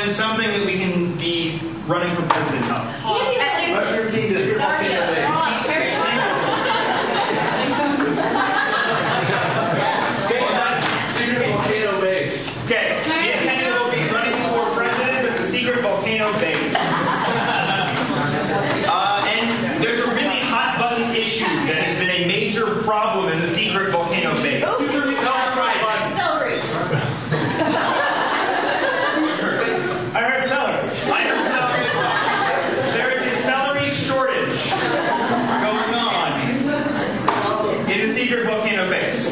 and something that we can be running for president of. Mushroom King Secret Volcano Base. Secret Volcano Base. Okay, the intended will be running for president of the secret volcano base. And there's a really hot button issue that has been a major problem in the secret volcano base. Celery. I heard celery. I heard celery as well. There is a celery shortage going on in the secret volcano base.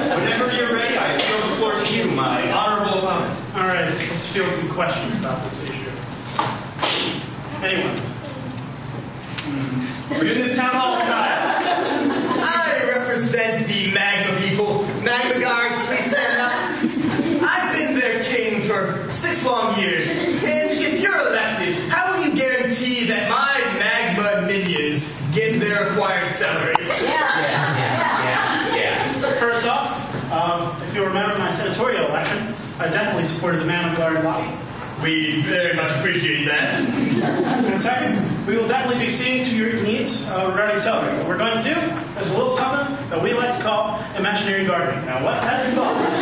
Whenever you're ready, I throw the floor to you, my honorable opponent. All right, let's field some questions about this issue. Anyone? We're doing this town hall style. I represent the Magma people. Magma guards, please stand up. I've been their king for 6 long years. And if you're elected, how will you guarantee that my Magma minions get their required salary? First off, if you remember my senatorial election, I definitely supported the Mammoth Guard lobby. We very much appreciate that. And second, we will definitely be seeing to your needs regarding salary. What we're going to do is a little something that we like to call imaginary gardening. Now, what that involves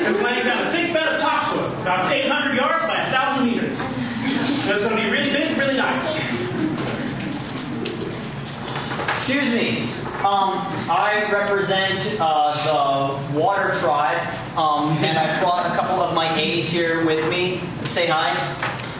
is laying down a thick bed of topsoil, about 800 yards by 1,000 meters. It's going to be really big, really nice. Excuse me. I represent the Water Tribe, and I brought a couple of my aides here with me. Say hi.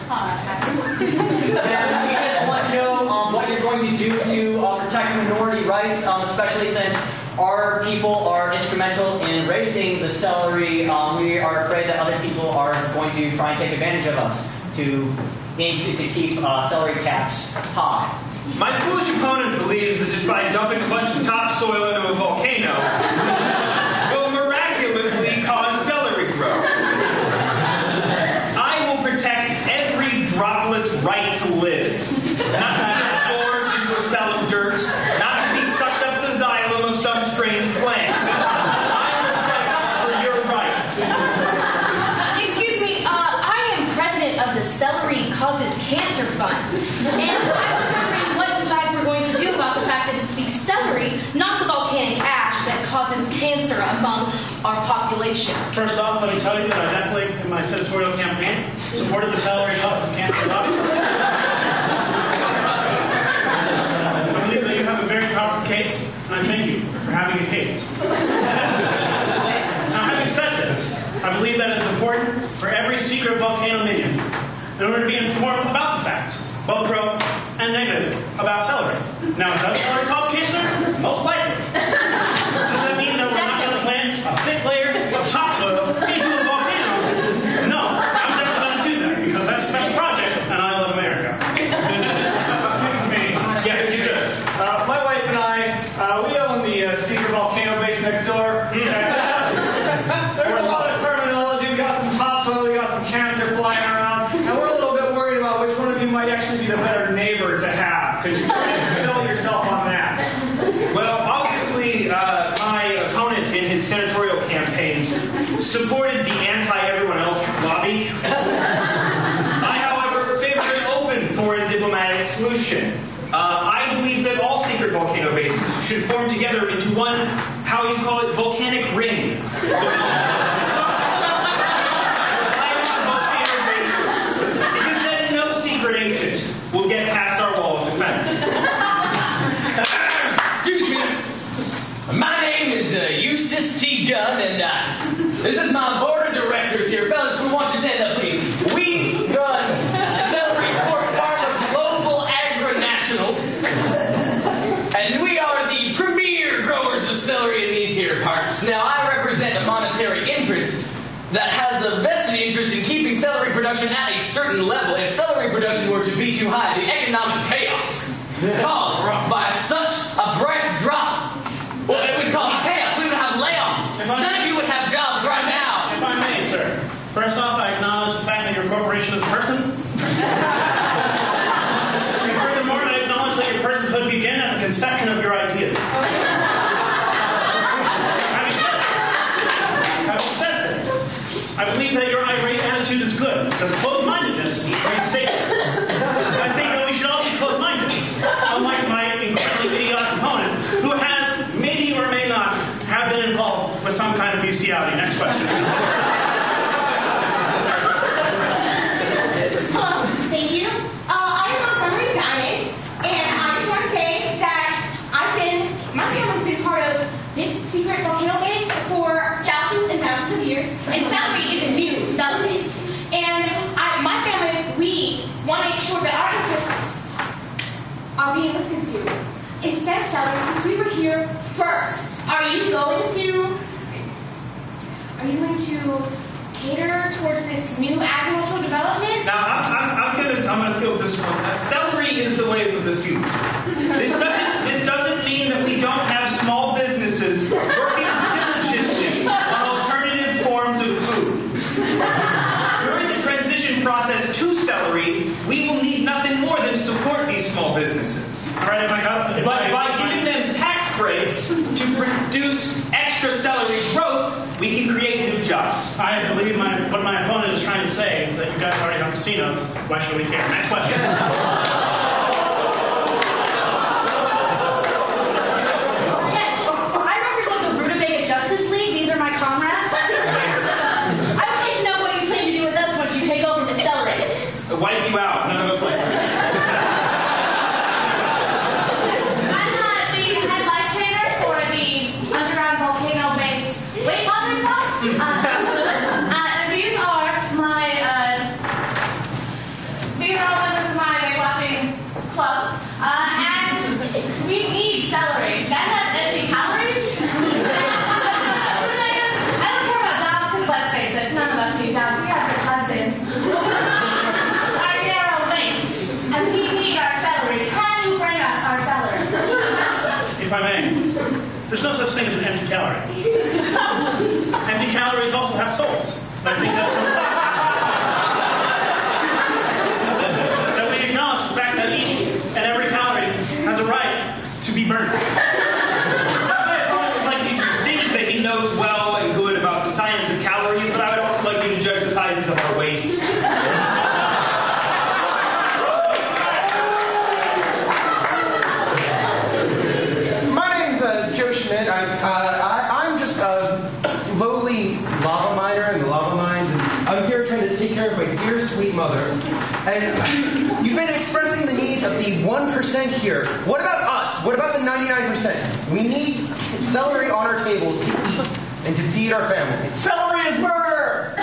And we just want to know what you're going to do to protect minority rights, especially since our people are instrumental in raising the celery. We are afraid that other people are going to try and take advantage of us to keep celery caps high. My foolish opponent believes that just by dumping a bunch of topsoil into a volcano will miraculously cause celery growth. I will protect every droplet's right to live, not to be absorbed into a cell of dirt, not to be sucked up the xylem of some strange plant. I will fight for your rights. Excuse me, I am president of the Celery Causes Cancer Fund, and I was wondering what you guys were going to do about the fact that it's the celery, not the volcanic ash, that causes cancer among our population. First off, let me tell you that I definitely, in my senatorial campaign, supported the Celery Causes Cancer lobby. I believe that you have a very powerful case, and I thank you for having a case. Now, having said this, I believe that it's important for every secret volcano minion in order to be informed about the facts, both pro and negative, about celery. Now, does celery cause cancer? Most likely. Does that mean that we're not going to plant a thick layer of topsoil into a volcano? No, I'm never going to do that because that's a special project, and I love America. Excuse me. Yes, you should. My wife and I, we own the secret volcano base next door. There's a lot of terminology. We got some topsoil, we got some cancer flying around, and we're a little bit worried about which one of you might actually be the better neighbor to have, because you're trying to sell yourself on that. Well, obviously, my opponent in his senatorial campaigns supported the anti-everyone else lobby. I, however, favor an open foreign diplomatic solution. I believe that all secret volcano bases should form together into one, how you call it, volcanic ring. Volcano bases. Because then no secret agent will get past our wall of defense. Excuse me. My name is Eustace T. Gunn, and this is my board of directors here. Fellas, we want you to stand up, please. We run Celery Corp Pharma Global Agri-National, and we are the premier growers of celery in these here parts. Now, I represent a monetary interest that has a vested interest in keeping celery production at a certain level. If celery production were to be too high, the economic chaos caused by such a price drop, well, it would cause chaos. We would have layoffs. None of you would have jobs right now. If I may, sir. First off, I acknowledge the fact that your corporation is a person. And furthermore, I acknowledge that your personhood began at the conception of your ideas. Having said this, I believe that your irate attitude is good, because closed-mindedness breeds safety. I think that we should all be closed-minded, unlike my incredibly idiotic opponent, who has, maybe or may not, have been involved with some kind of bestiality. Next question. Hello, thank you. I'm Montgomery Diamond, and I just want to say that my family's been part of this secret volcano base for thousands and thousands of years, and celery is a new development. And my family, we want to make sure that our interests are being listened to. Instead of celery, since we were here first, are you going to cater towards this new agricultural development? Now, I'm gonna feel this one. Celery is the wave of the future. This doesn't mean that we don't have small businesses working diligently on alternative forms of food. During the transition process to celery, we will need nothing more than to support these small businesses. Right, By giving them tax breaks to produce extra celery growth, we can create new jobs. I believe what my opponent is trying to say is that you guys already have casinos. Why should we care? Next question. Yes, I represent the Rutabaga Justice League. These are my comrades. I would like to know what you plan to do with us once you take over the celery. Wipe you out. None of us like that. I'm not the head life trainer for the underground volcano base Weight Watchers Club. And these are members of my weight watching club. And we need celery. That has empty calories. I don't care about jobs because let's face it, none of us need jobs. We have good husbands. Our narrow waists. And we need our celery. Can you bring us our celery? If I may, there's no such thing as an empty calorie. Empty calories also have souls. And I think that we acknowledge the fact that each and every calorie has a right to be burned. My opponent would like you to think that he knows well and good about the science of calories, but I would also like you to judge the sizes of our waists. My name's Joe Schmidt. I'm just a lowly lava miner in the lava mines, and I'm here trying to take care of my dear sweet mother. And you've been expressing the needs of the 1% here. What about us? What about the 99%? We need celery on our tables to eat and to feed our family. Celery is murder!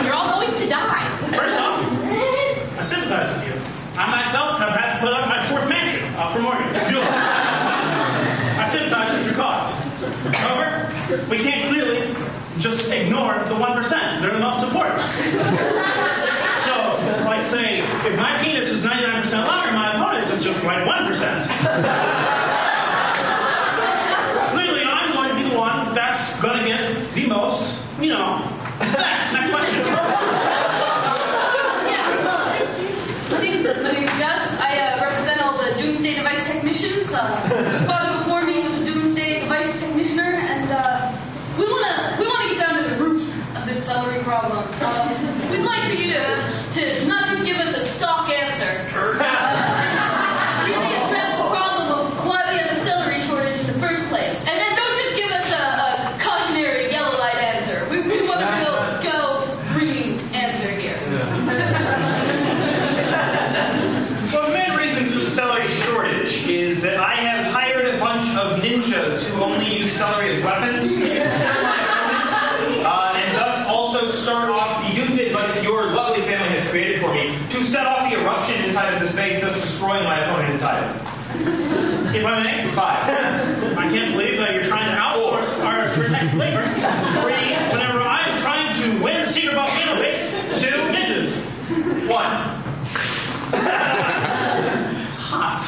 You're all going to die. First off, I sympathize with you. I myself have had to put up my fourth mansion for mortgage. I sympathize with your cause. However, we can't clearly just ignore the 1%. They're the most important. So, like say, if my penis is 99% longer, my opponent's is just like 1%. Clearly, I'm going to be the one that's going to get the most, sex. Next question. My name is Gus. I represent all the Doomsday Device Technicians. Father before me was a Doomsday Device Technicianer, and we want to get down to the root of this celery problem. We'd like for you to not just give us a stock answer. Really address the problem of why we have a celery shortage in the first place, and then don't just give us a cautionary yellow light answer. We want to go green answer here. Well, the main reason for the celery shortage is that I have hired a bunch of ninjas who only use celery as weapons. And thus also start off the doomsday device that your lovely family has created for me to set off the eruption inside of the space, thus destroying my opponent inside of it. If I may. 5. I can't believe that you're trying to outsource our protected labor. 3, whenever I am trying to win the secret volcano base. 2, ninjas. 1. It's hot.